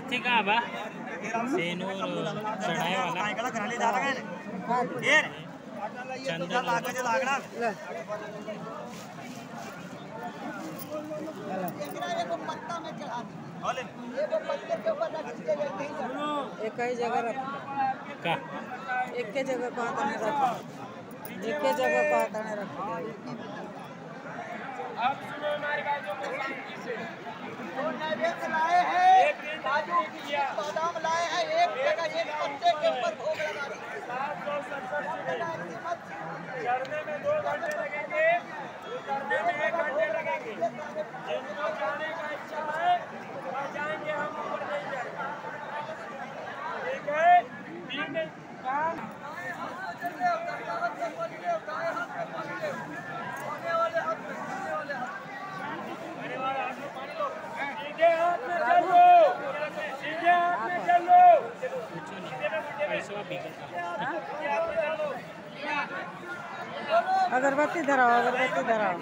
ठीक है बा सेनूर चढ़ाए वाला चंदन एक ही जगह रख का एक के जगह को आता नहीं रख एक के जगह को आता नहीं रख। अब सुनो हमारी बातों को शांति से। तो नैवेद्य लाए हैं, काजू बादाम लाए हैं, एक जगह एक पत्ते के ऊपर भोग लगा दिए। 767 चढ़ने में 2 घंटे लगेंगे, उतरने में 1 घंटे लगेंगे। जिनको जाने का इच्छा है वह जाएंगे, हम ऊपर नहीं जाएंगे। ठीक है, 3 काम सीधे हाथ में चलो, सीधे हाथ में चलो। अगरबत्ती धराओ, अगरबत्ती धराओ।